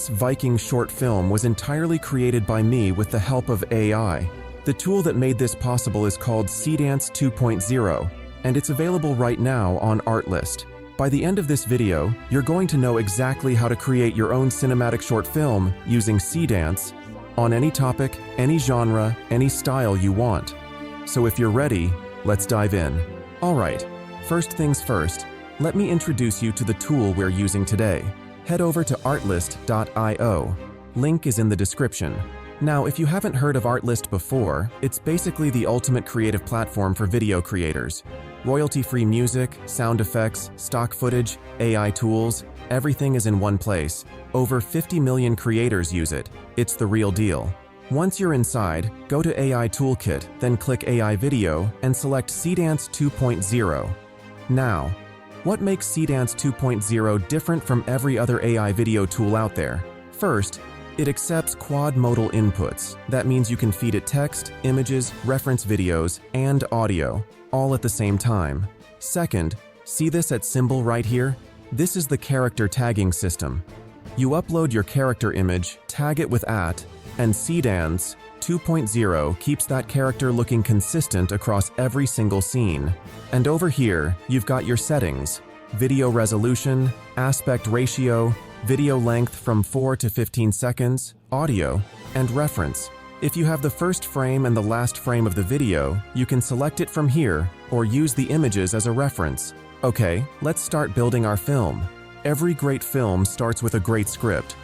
This Viking Short Film was entirely created by me with the help of AI. The tool that made this possible is called Seedance 2.0, and it's available right now on Artlist. By the end of this video, you're going to know exactly how to create your own cinematic short film using Seedance on any topic, any genre, any style you want. So if you're ready, let's dive in. Alright, first things first, let me introduce you to the tool we're using today. Head over to artlist.io. Link is in the description. Now, if you haven't heard of Artlist before, it's basically the ultimate creative platform for video creators. Royalty-free music, sound effects, stock footage, AI tools, everything is in one place. Over 50 million creators use it. It's the real deal. Once you're inside, go to AI Toolkit, then click AI Video and select Seedance 2.0. Now, what makes Seedance 2.0 different from every other AI video tool out there? First, it accepts quad-modal inputs. That means you can feed it text, images, reference videos, and audio, all at the same time. Second, see this at symbol right here? This is the character tagging system. You upload your character image, tag it with @ and Seedance 2.0 keeps that character looking consistent across every single scene. And over here, you've got your settings: video resolution, aspect ratio, video length from 4 to 15 seconds, audio, and reference. If you have the first frame and the last frame of the video, you can select it from here or use the images as a reference. Okay, let's start building our film. Every great film starts with a great script.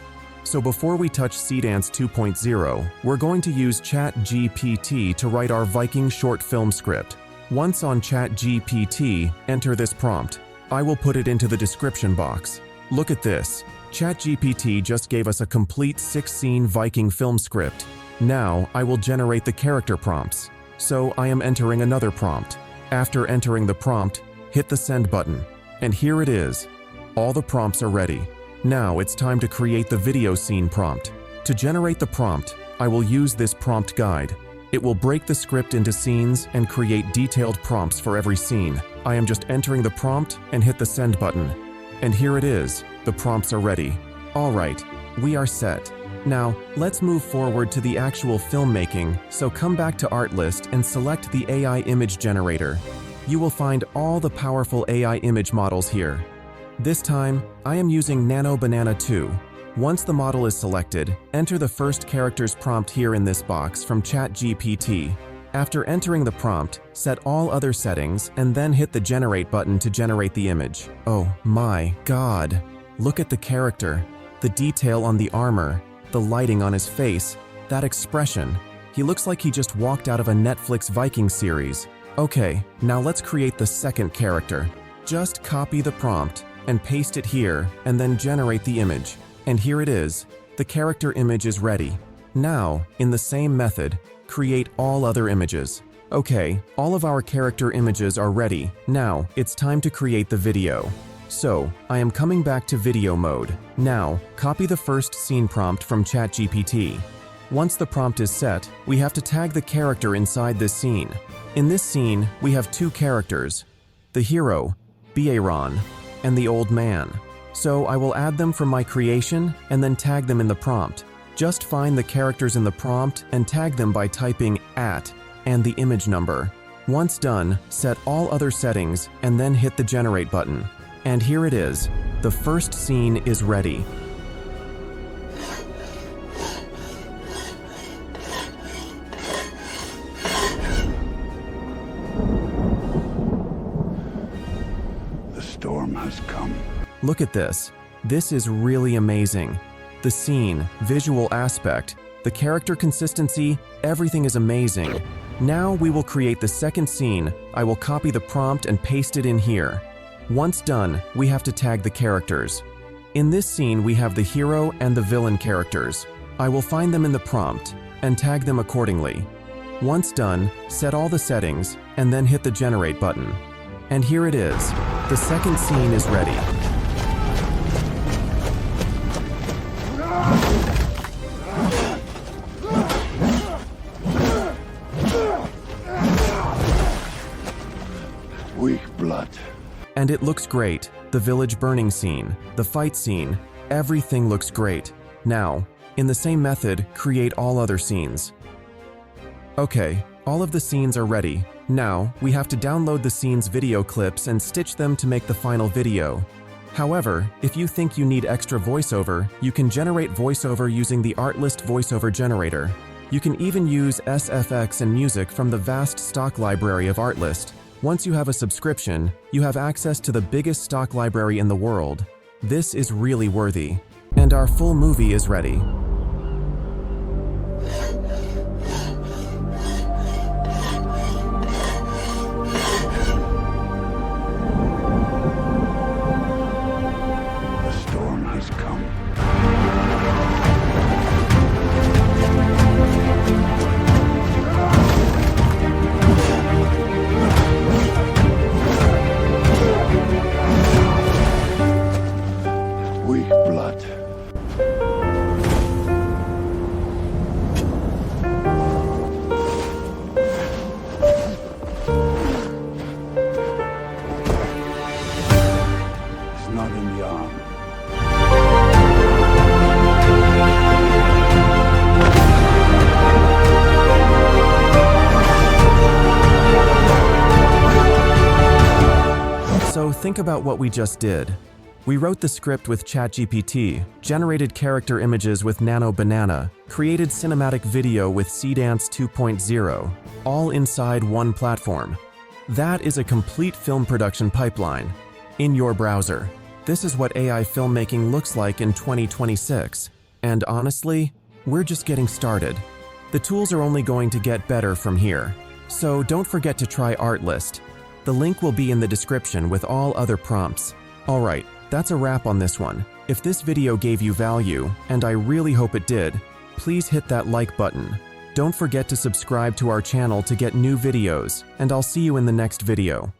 So before we touch Seedance 2.0, we're going to use ChatGPT to write our Viking Short Film script. Once on ChatGPT, enter this prompt. I will put it into the description box. Look at this. ChatGPT just gave us a complete 6-scene Viking film script. Now, I will generate the character prompts. So I am entering another prompt. After entering the prompt, hit the send button. And here it is. All the prompts are ready. Now it's time to create the video scene prompt. To generate the prompt, I will use this prompt guide. It will break the script into scenes and create detailed prompts for every scene. I am just entering the prompt and hit the send button. And here it is. The prompts are ready. Alright, we are set. Now, let's move forward to the actual filmmaking, so come back to Artlist and select the AI image generator. You will find all the powerful AI image models here. This time, I am using Nano Banana 2. Once the model is selected, enter the first character's prompt here in this box from ChatGPT. After entering the prompt, set all other settings and then hit the generate button to generate the image. Oh my God! Look at the character, the detail on the armor, the lighting on his face, that expression. He looks like he just walked out of a Netflix Viking series. Okay, now let's create the second character. Just copy the prompt and paste it here, and then generate the image. And here it is. The character image is ready. Now, in the same method, create all other images. Okay, all of our character images are ready. Now, it's time to create the video. So, I am coming back to video mode. Now, copy the first scene prompt from ChatGPT. Once the prompt is set, we have to tag the character inside this scene. In this scene, we have two characters: the hero, Aaron, and the old man. So I will add them from my creation and then tag them in the prompt. Just find the characters in the prompt and tag them by typing @ and the image number. Once done, set all other settings and then hit the generate button. And here it is. The first scene is ready. Storm has come. Look at this. This is really amazing. The scene, visual aspect, the character consistency, everything is amazing. Now we will create the second scene. I will copy the prompt and paste it in here. Once done, we have to tag the characters. In this scene, we have the hero and the villain characters. I will find them in the prompt and tag them accordingly. Once done, set all the settings and then hit the generate button. And here it is. The second scene is ready. Weak blood. And it looks great. The village burning scene, the fight scene, everything looks great. Now, in the same method, create all other scenes. Okay, all of the scenes are ready. Now, we have to download the scenes video clips and stitch them to make the final video. However, if you think you need extra voiceover, you can generate voiceover using the Artlist voiceover generator. You can even use SFX and music from the vast stock library of Artlist. Once you have a subscription, you have access to the biggest stock library in the world. This is really worthy. And our full movie is ready. So think about what we just did. We wrote the script with ChatGPT, generated character images with Nano Banana, created cinematic video with Seedance 2.0, all inside one platform. That is a complete film production pipeline in your browser. This is what AI filmmaking looks like in 2026. And honestly, we're just getting started. The tools are only going to get better from here. So don't forget to try Artlist. The link will be in the description with all other prompts. Alright, that's a wrap on this one. If this video gave you value, and I really hope it did, please hit that like button. Don't forget to subscribe to our channel to get new videos, and I'll see you in the next video.